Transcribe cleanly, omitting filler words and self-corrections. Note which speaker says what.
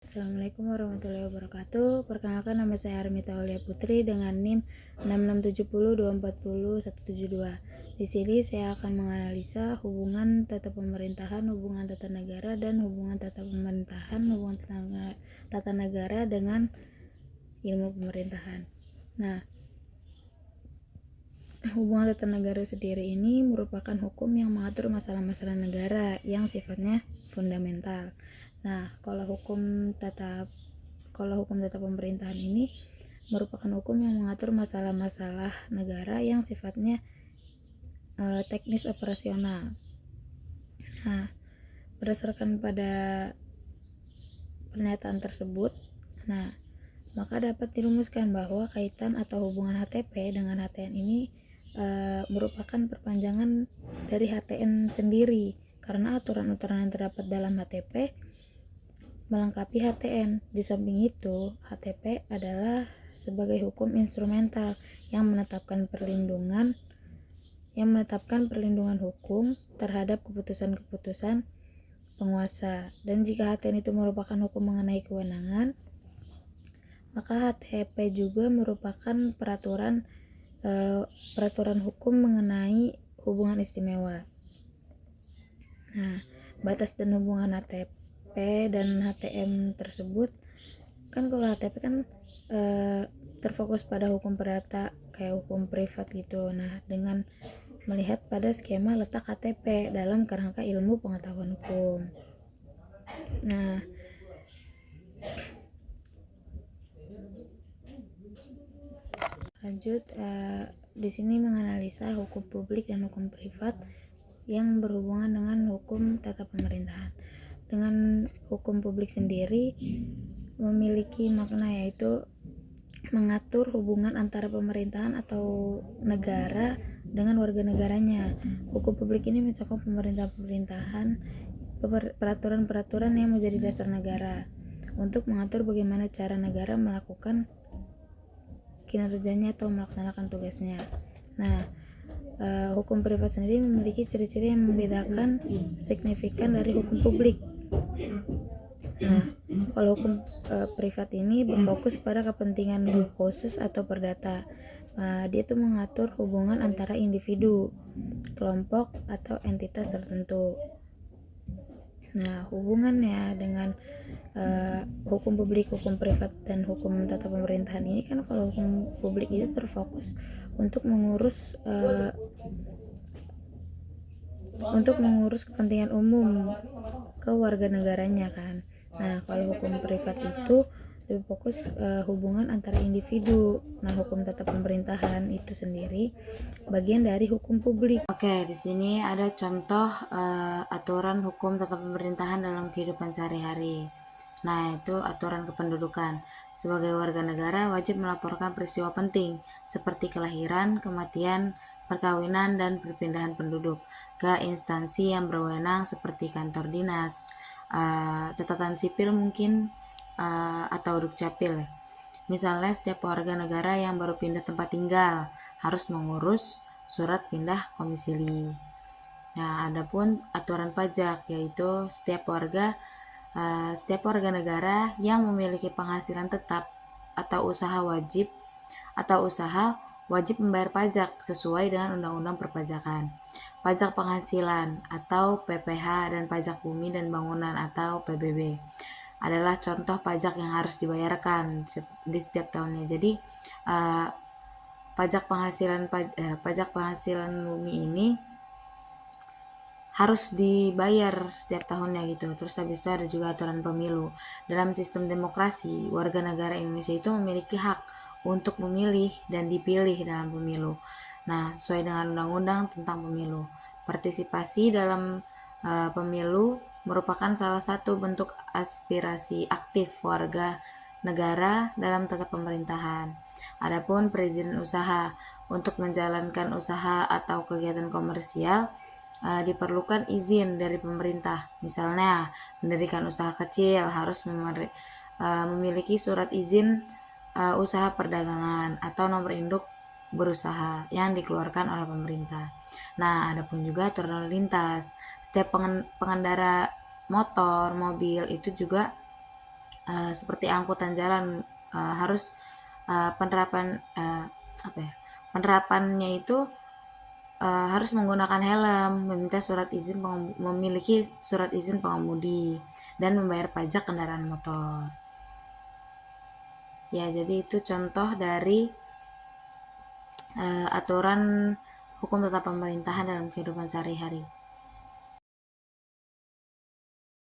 Speaker 1: Assalamualaikum warahmatullahi wabarakatuh. Perkenalkan, nama saya Armita Aulia Putri dengan NIM 6670240172. Di sini saya akan menganalisa hubungan tata pemerintahan, hubungan tata negara, dan hubungan tata pemerintahan, hubungan tata negara dengan ilmu pemerintahan. Nah, hubungan tata negara sendiri ini merupakan hukum yang mengatur masalah-masalah negara yang sifatnya fundamental. Nah, kalau hukum tata pemerintahan ini merupakan hukum yang mengatur masalah-masalah negara yang sifatnya teknis operasional. Nah, berdasarkan pada pernyataan tersebut, maka dapat dirumuskan bahwa kaitan atau hubungan HTP dengan HTN ini merupakan perpanjangan dari HTN sendiri, karena aturan-aturan yang terdapat dalam HTP melengkapi HTN. Di samping itu, HTP adalah sebagai hukum instrumental yang menetapkan perlindungan hukum terhadap keputusan-keputusan penguasa. Dan jika HTN itu merupakan hukum mengenai kewenangan, maka HTP juga merupakan peraturan hukum mengenai hubungan istimewa. Nah, batas dan hubungan HTP dan HTM tersebut kan, kalau HTP kan terfokus pada hukum perdata kayak hukum privat gitu. Nah, dengan melihat pada skema letak HTP dalam kerangka ilmu pengetahuan hukum. Nah, lanjut, di sini menganalisa hukum publik dan hukum privat yang berhubungan dengan hukum tata pemerintahan. Dengan hukum publik sendiri memiliki makna, yaitu mengatur hubungan antara pemerintahan atau negara dengan warga negaranya. Hukum publik ini mencakup pemerintahan, peraturan-peraturan yang menjadi dasar negara untuk mengatur bagaimana cara negara melakukan kinerjanya atau melaksanakan tugasnya. Nah, hukum privat sendiri memiliki ciri-ciri yang membedakan signifikan dari hukum publik. Nah, kalau hukum privat ini berfokus pada kepentingan khusus atau perdata. Dia tuh mengatur hubungan antara individu, kelompok, atau entitas tertentu. Nah, hubungannya dengan hukum publik, hukum privat, dan hukum tata pemerintahan ini kan, kalau hukum publik itu terfokus untuk mengurus kepentingan umum ke warga negaranya kan. Nah, kalau hukum privat itu lebih fokus hubungan antara individu. Nah, hukum tata pemerintahan itu sendiri bagian dari hukum publik. Oke, di sini ada contoh aturan hukum tata pemerintahan dalam kehidupan sehari-hari. Nah, itu aturan kependudukan. Sebagai warga negara wajib melaporkan peristiwa penting seperti kelahiran, kematian, perkawinan, dan perpindahan penduduk ke instansi yang berwenang seperti kantor dinas, catatan sipil mungkin, atau dukcapil. Misalnya setiap warga negara yang baru pindah tempat tinggal harus mengurus surat pindah domisili. Nah, adapun aturan pajak, yaitu setiap warga negara yang memiliki penghasilan tetap atau usaha wajib membayar pajak sesuai dengan Undang-Undang Perpajakan. Pajak penghasilan atau PPh dan pajak bumi dan bangunan atau PBB adalah contoh pajak yang harus dibayarkan di setiap tahunnya. Jadi pajak penghasilan bumi ini harus dibayar setiap tahunnya gitu. Terus habis itu ada juga aturan pemilu. Dalam sistem demokrasi, warga negara Indonesia itu memiliki hak untuk memilih dan dipilih dalam pemilu. Nah, sesuai dengan undang-undang tentang pemilu. Partisipasi dalam pemilu merupakan salah satu bentuk aspirasi aktif warga negara dalam tata pemerintahan. Adapun perizinan usaha, untuk menjalankan usaha atau kegiatan komersial diperlukan izin dari pemerintah. Misalnya, mendirikan usaha kecil harus memiliki surat izin usaha perdagangan atau nomor induk berusaha yang dikeluarkan oleh pemerintah. Nah, adapun juga aturan lalu lintas. Setiap pengendara motor, mobil itu juga seperti angkutan jalan, harus penerapan penerapannya itu harus menggunakan helm, memiliki surat izin pengemudi, dan membayar pajak kendaraan motor. Ya, jadi itu contoh dari aturan hukum tata pemerintahan dalam kehidupan sehari-hari.